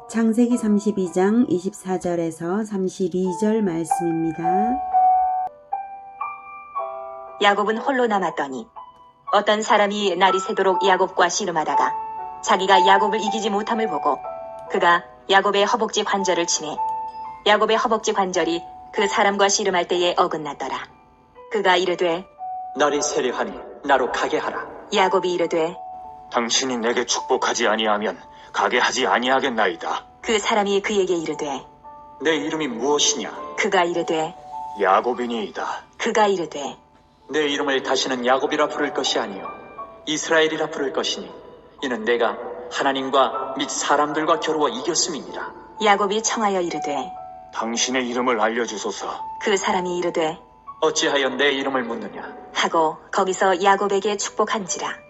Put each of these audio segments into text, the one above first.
창세기 32장 24절에서 32절 말씀입니다. 야곱은 홀로 남았더니 어떤 사람이 날이 새도록 야곱과 씨름하다가 자기가 야곱을 이기지 못함을 보고 그가 야곱의 허벅지 관절을 치매 야곱의 허벅지 관절이 그 사람과 씨름할 때에 어긋났더라. 그가 이르되 날이 세려하니 나로 가게 하라. 야곱이 이르되 당신이 내게 축복하지 아니하면 가게 하지 아니하겠나이다. 그 사람이 그에게 이르되 내 이름이 무엇이냐? 그가 이르되 야곱이니이다. 그가 이르되 내 이름을 다시는 야곱이라 부를 것이 아니요 이스라엘이라 부를 것이니 이는 내가 하나님과 및 사람들과 겨루어 이겼음이니라. 야곱이 청하여 이르되 당신의 이름을 알려주소서. 그 사람이 이르되 어찌하여 내 이름을 묻느냐? 하고 거기서 야곱에게 축복한지라.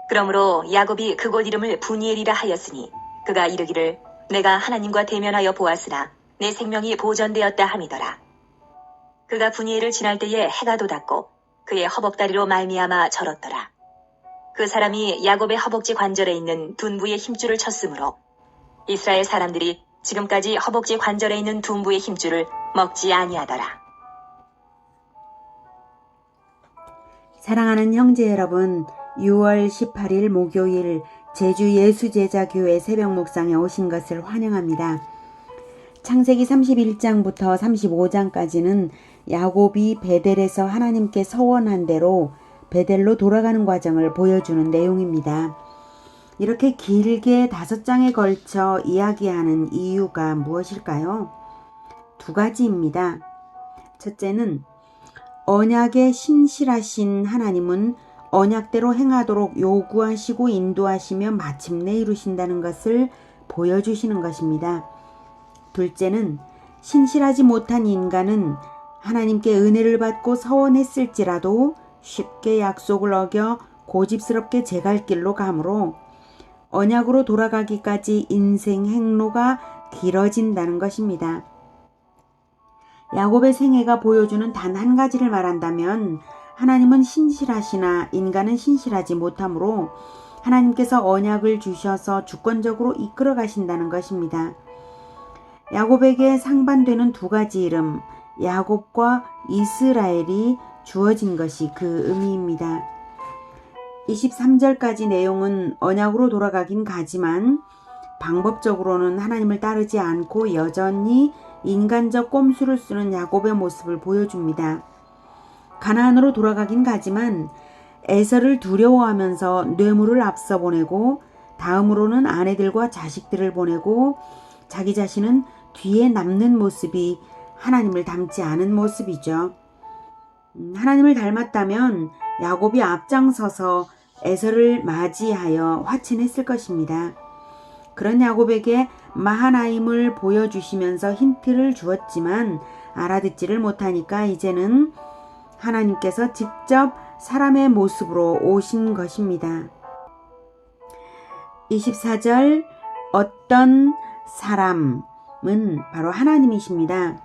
그러므로 야곱이 그곳 이름을 브니엘이라 하였으니 그가 이르기를 내가 하나님과 대면하여 보았으나 내 생명이 보전되었다 함이더라. 그가 브니엘을 지날 때에 해가 돋았고 그의 허벅다리로 말미암아 절었더라. 그 사람이 야곱의 허벅지 관절에 있는 둔부의 힘줄을 쳤으므로 이스라엘 사람들이 지금까지 허벅지 관절에 있는 둔부의 힘줄을 먹지 아니하더라. 사랑하는 형제 여러분, 6월 18일 목요일 제주 예수제자교회 새벽 묵상에 오신 것을 환영합니다. 창세기 31장부터 35장까지는 야곱이 베델에서 하나님께 서원한 대로 베델로 돌아가는 과정을 보여주는 내용입니다. 이렇게 길게 5장에 걸쳐 이야기하는 이유가 무엇일까요? 2가지입니다. 첫째는 언약에 신실하신 하나님은 언약대로 행하도록 요구하시고 인도하시며 마침내 이루신다는 것을 보여주시는 것입니다. 둘째는 신실하지 못한 인간은 하나님께 은혜를 받고 서원했을지라도 쉽게 약속을 어겨 고집스럽게 제 갈 길로 가므로 언약으로 돌아가기까지 인생 행로가 길어진다는 것입니다. 야곱의 생애가 보여주는 단 한 가지를 말한다면 하나님은 신실하시나 인간은 신실하지 못하므로 하나님께서 언약을 주셔서 주권적으로 이끌어 가신다는 것입니다. 야곱에게 상반되는 2가지 이름, 야곱과 이스라엘이 주어진 것이 그 의미입니다. 23절까지 내용은 언약으로 돌아가긴 가지만 방법적으로는 하나님을 따르지 않고 여전히 인간적 꼼수를 쓰는 야곱의 모습을 보여줍니다. 가나안으로 돌아가긴 가지만 에서를 두려워하면서 뇌물을 앞서 보내고 다음으로는 아내들과 자식들을 보내고 자기 자신은 뒤에 남는 모습이 하나님을 닮지 않은 모습이죠. 하나님을 닮았다면 야곱이 앞장서서 에서를 맞이하여 화친했을 것입니다. 그런 야곱에게 마하나임을 보여주시면서 힌트를 주었지만 알아듣지를 못하니까 이제는 하나님께서 직접 사람의 모습으로 오신 것입니다. 24절 어떤 사람은 바로 하나님이십니다.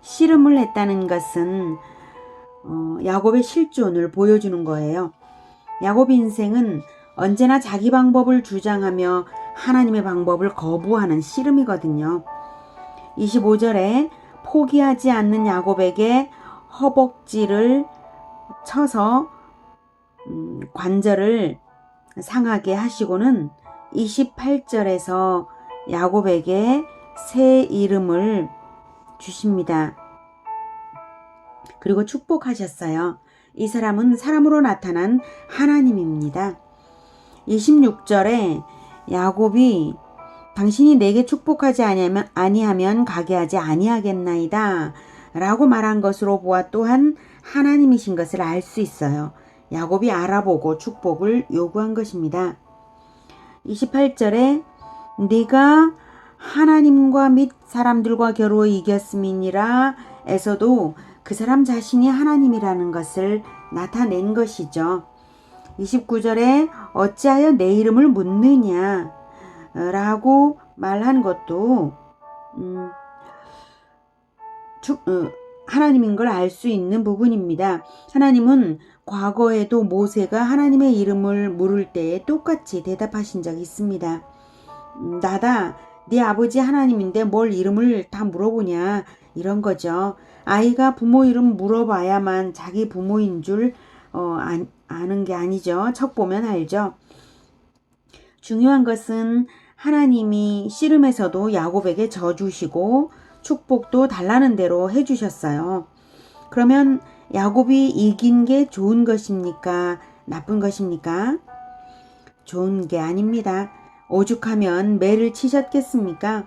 씨름을 했다는 것은 야곱의 실존을 보여주는 거예요. 야곱 인생은 언제나 자기 방법을 주장하며 하나님의 방법을 거부하는 씨름이거든요. 25절에 포기하지 않는 야곱에게 허벅지를 쳐서 관절을 상하게 하시고는 28절에서 야곱에게 새 이름을 주십니다. 그리고 축복하셨어요. 이 사람은 사람으로 나타난 하나님입니다. 26절에 야곱이 당신이 내게 축복하지 아니하면 가게 하지 아니하겠나이다 라고 말한 것으로 보아 또한 하나님이신 것을 알 수 있어요. 야곱이 알아보고 축복을 요구한 것입니다. 28절에 네가 하나님과 및 사람들과 겨루어 이겼음이니라 에서도 그 사람 자신이 하나님이라는 것을 나타낸 것이죠. 29절에 어찌하여 내 이름을 묻느냐 라고 말한 것도 하나님인 걸 알 수 있는 부분입니다. 하나님은 과거에도 모세가 하나님의 이름을 물을 때에 똑같이 대답하신 적이 있습니다. 나다 네 아버지 하나님인데 뭘 이름을 다 물어보냐 이런 거죠. 아이가 부모 이름 물어봐야만 자기 부모인 줄 아는 게 아니죠. 척 보면 알죠. 중요한 것은 하나님이 씨름에서도 야곱에게 져주시고 축복도 달라는 대로 해주셨어요. 그러면 야곱이 이긴 게 좋은 것입니까? 나쁜 것입니까? 좋은 게 아닙니다. 오죽하면 매를 치셨겠습니까?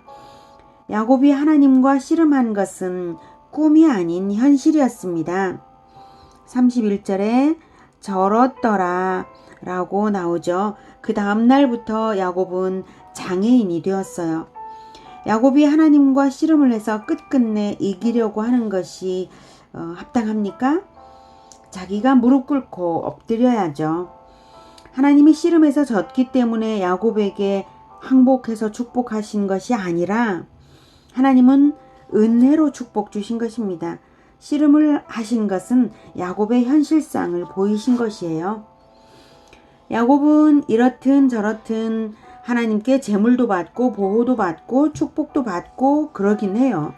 야곱이 하나님과 씨름한 것은 꿈이 아닌 현실이었습니다. 31절에 저렇더라 라고 나오죠. 그 다음 날부터 야곱은 장애인이 되었어요. 야곱이 하나님과 씨름을 해서 끝끝내 이기려고 하는 것이 합당합니까? 자기가 무릎 꿇고 엎드려야죠. 하나님이 씨름에서 졌기 때문에 야곱에게 항복해서 축복하신 것이 아니라 하나님은 은혜로 축복 주신 것입니다. 씨름을 하신 것은 야곱의 현실상을 보이신 것이에요. 야곱은 이렇든 저렇든 하나님께 제물도 받고 보호도 받고 축복도 받고 그러긴 해요.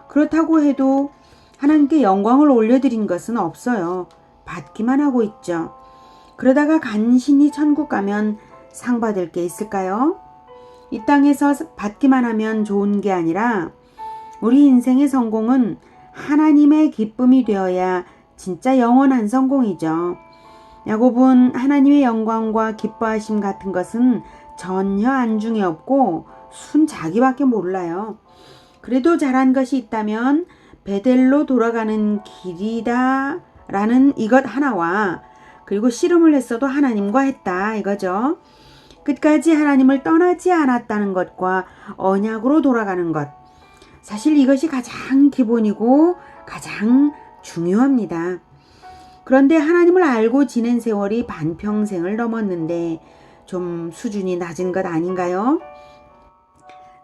그렇다고 해도 하나님께 영광을 올려드린 것은 없어요. 받기만 하고 있죠. 그러다가 간신히 천국 가면 상 받을 게 있을까요? 이 땅에서 받기만 하면 좋은 게 아니라 우리 인생의 성공은 하나님의 기쁨이 되어야 진짜 영원한 성공이죠. 야곱은 하나님의 영광과 기뻐하심 같은 것은 전혀 안중에 없고 순 자기밖에 몰라요. 그래도 잘한 것이 있다면 베델로 돌아가는 길이다 라는 이것 하나와 그리고 씨름을 했어도 하나님과 했다 이거죠. 끝까지 하나님을 떠나지 않았다는 것과 언약으로 돌아가는 것. 사실 이것이 가장 기본이고 가장 중요합니다. 그런데 하나님을 알고 지낸 세월이 반평생을 넘었는데 좀 수준이 낮은 것 아닌가요?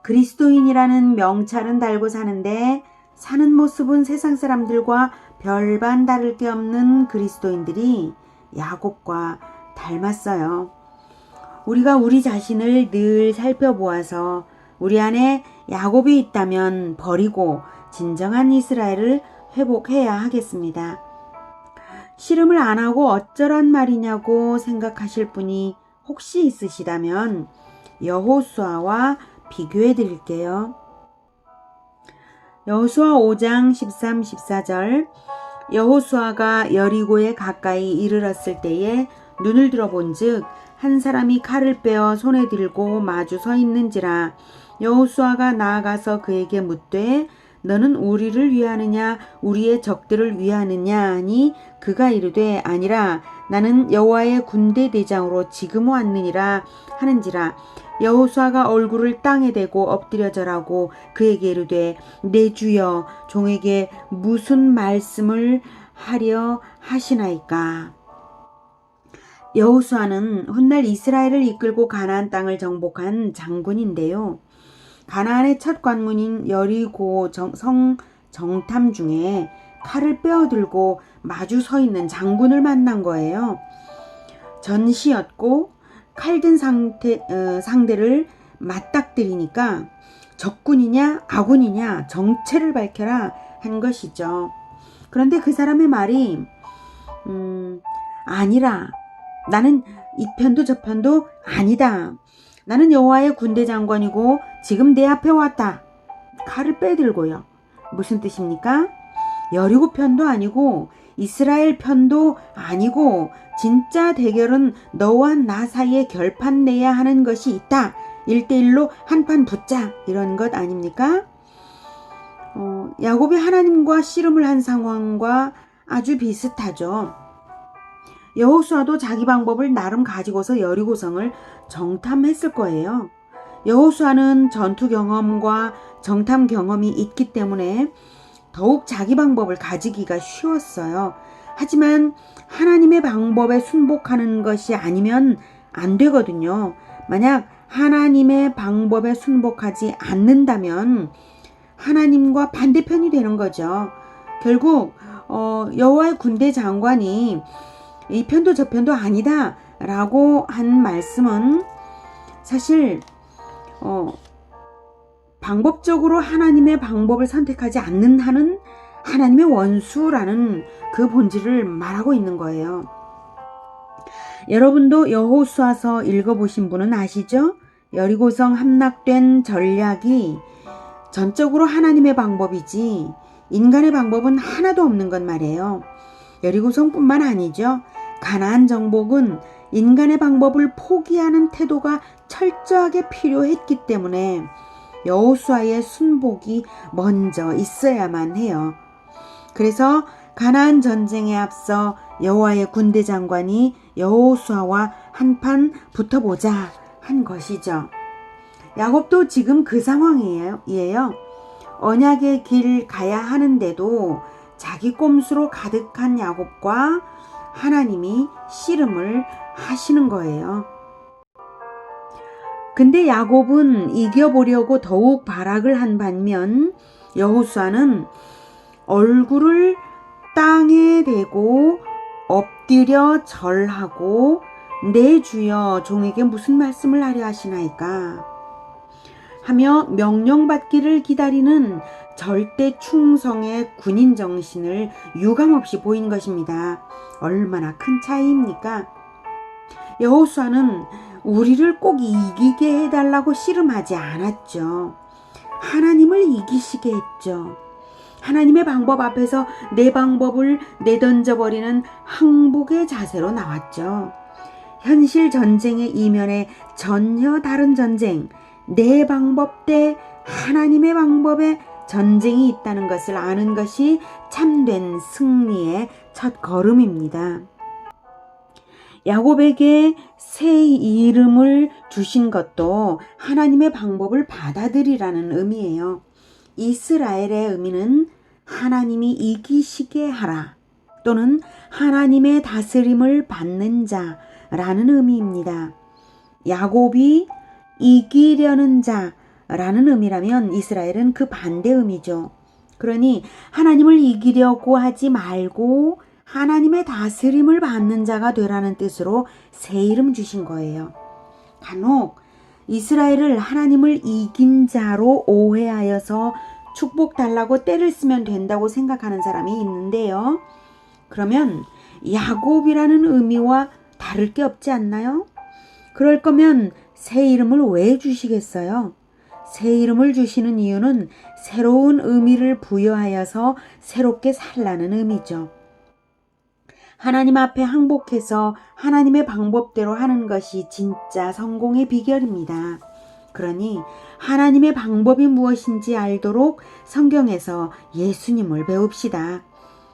그리스도인이라는 명찰은 달고 사는데 사는 모습은 세상 사람들과 별반 다를 게 없는 그리스도인들이 야곱과 닮았어요. 우리가 우리 자신을 늘 살펴보아서 우리 안에 야곱이 있다면 버리고 진정한 이스라엘을 회복해야 하겠습니다. 씨름을 안 하고 어쩌란 말이냐고 생각하실 분이 혹시 있으시다면 여호수아와 비교해 드릴게요. 여호수아 5장 13, 14절 여호수아가 여리고에 가까이 이르렀을 때에 눈을 들어본즉 한 사람이 칼을 빼어 손에 들고 마주 서 있는지라. 여호수아가 나아가서 그에게 묻되 너는 우리를 위하느냐 우리의 적들을 위하느냐 하니 그가 이르되 아니라 나는 여호와의 군대 대장으로 지금 왔느니라 하는지라. 여호수아가 얼굴을 땅에 대고 엎드려 절하고 그에게 이르되 내 주여 종에게 무슨 말씀을 하려 하시나이까. 여호수아는 훗날 이스라엘을 이끌고 가나안 땅을 정복한 장군인데요. 가나안의 첫 관문인 여리고 성 정탐 중에 칼을 빼어들고 마주 서 있는 장군을 만난 거예요. 전시였고 칼든 상대를 맞닥뜨리니까 적군이냐 아군이냐 정체를 밝혀라 한 것이죠. 그런데 그 사람의 말이 아니라 나는 이 편도 저 편도 아니다. 나는 여호와의 군대 장관이고 지금 내 앞에 왔다. 칼을 빼들고요. 무슨 뜻입니까? 여리고 편도 아니고 이스라엘 편도 아니고 진짜 대결은 너와 나 사이에 결판 내야 하는 것이 있다. 1대1로 한판 붙자 이런 것 아닙니까? 야곱이 하나님과 씨름을 한 상황과 아주 비슷하죠. 여호수아도 자기 방법을 나름 가지고서 여리고성을 정탐했을 거예요. 여호수아는 전투 경험과 정탐 경험이 있기 때문에 더욱 자기 방법을 가지기가 쉬웠어요. 하지만 하나님의 방법에 순복하는 것이 아니면 안 되거든요. 만약 하나님의 방법에 순복하지 않는다면 하나님과 반대편이 되는 거죠. 결국 여호와의 군대 장관이 이 편도 저 편도 아니다 라고 한 말씀은 사실 방법적으로 하나님의 방법을 선택하지 않는 한은 하나님의 원수라는 그 본질을 말하고 있는 거예요. 여러분도 여호수아서 읽어보신 분은 아시죠? 여리고성 함락된 전략이 전적으로 하나님의 방법이지 인간의 방법은 하나도 없는 것 말이에요. 여리고성뿐만 아니죠. 가나안 정복은 인간의 방법을 포기하는 태도가 철저하게 필요했기 때문에 여호수아의 순복이 먼저 있어야만 해요. 그래서 가나안 전쟁에 앞서 여호와의 군대 장관이 여호수아와 한판 붙어보자 한 것이죠. 야곱도 지금 그 상황이에요. 언약의 길 가야 하는데도 자기 꼼수로 가득한 야곱과 하나님이 씨름을 하시는 거예요. 근데 야곱은 이겨보려고 더욱 발악을 한 반면 여호수아는 얼굴을 땅에 대고 엎드려 절하고 내 주여 종에게 무슨 말씀을 하려 하시나이까 하며 명령받기를 기다리는 절대 충성의 군인 정신을 유감없이 보인 것입니다. 얼마나 큰 차이입니까? 여호수아는 우리를 꼭 이기게 해달라고 씨름하지 않았죠. 하나님을 이기시게 했죠. 하나님의 방법 앞에서 내 방법을 내던져버리는 항복의 자세로 나왔죠. 현실 전쟁의 이면에 전혀 다른 전쟁, 내 방법 대 하나님의 방법에 전쟁이 있다는 것을 아는 것이 참된 승리의 첫 걸음입니다. 야곱에게 새 이름을 주신 것도 하나님의 방법을 받아들이라는 의미예요. 이스라엘의 의미는 하나님이 이기시게 하라 또는 하나님의 다스림을 받는 자라는 의미입니다. 야곱이 이기려는 자라는 의미라면 이스라엘은 그 반대 의미죠. 그러니 하나님을 이기려고 하지 말고 하나님의 다스림을 받는 자가 되라는 뜻으로 새 이름 주신 거예요. 간혹 이스라엘을 하나님을 이긴 자로 오해하여서 축복 달라고 떼를 쓰면 된다고 생각하는 사람이 있는데요. 그러면 야곱이라는 의미와 다를 게 없지 않나요? 그럴 거면 새 이름을 왜 주시겠어요? 새 이름을 주시는 이유는 새로운 의미를 부여하여서 새롭게 살라는 의미죠. 하나님 앞에 항복해서 하나님의 방법대로 하는 것이 진짜 성공의 비결입니다. 그러니 하나님의 방법이 무엇인지 알도록 성경에서 예수님을 배웁시다.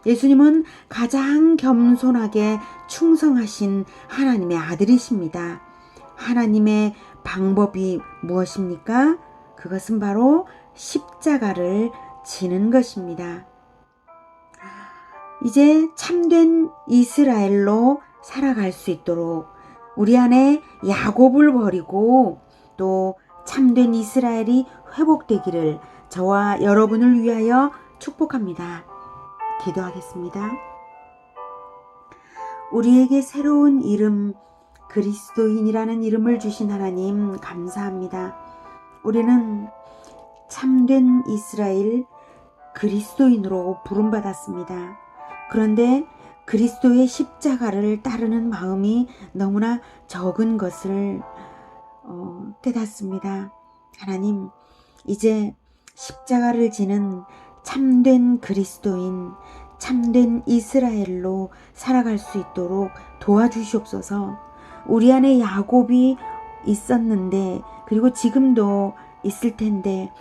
예수님은 가장 겸손하게 충성하신 하나님의 아들이십니다. 하나님의 방법이 무엇입니까? 그것은 바로 십자가를 지는 것입니다. 이제 참된 이스라엘로 살아갈 수 있도록 우리 안에 야곱을 버리고 또 참된 이스라엘이 회복되기를 저와 여러분을 위하여 축복합니다. 기도하겠습니다. 우리에게 새로운 이름 그리스도인이라는 이름을 주신 하나님 감사합니다. 우리는 참된 이스라엘 그리스도인으로 부름받았습니다. 그런데 그리스도의 십자가를 따르는 마음이 너무나 적은 것을 깨닫습니다. 하나님, 이제 십자가를 지는 참된 그리스도인, 참된 이스라엘로 살아갈 수 있도록 도와주시옵소서. 우리 안에 야곱이 있었는데 그리고 지금도 있을 텐데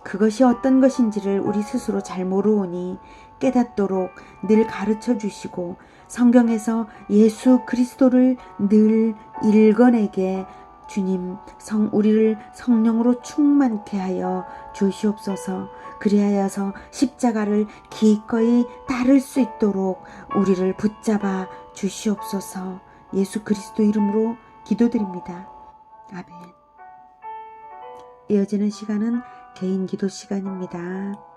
그것이 어떤 것인지를 우리 스스로 잘 모르오니 깨닫도록 늘 가르쳐 주시고 성경에서 예수 그리스도를 늘 읽어내게 주님 우리를 성령으로 충만케 하여 주시옵소서. 그리하여서 십자가를 기꺼이 따를 수 있도록 우리를 붙잡아 주시옵소서. 예수 그리스도 이름으로 기도드립니다. 아멘. 이어지는 시간은 개인 기도 시간입니다.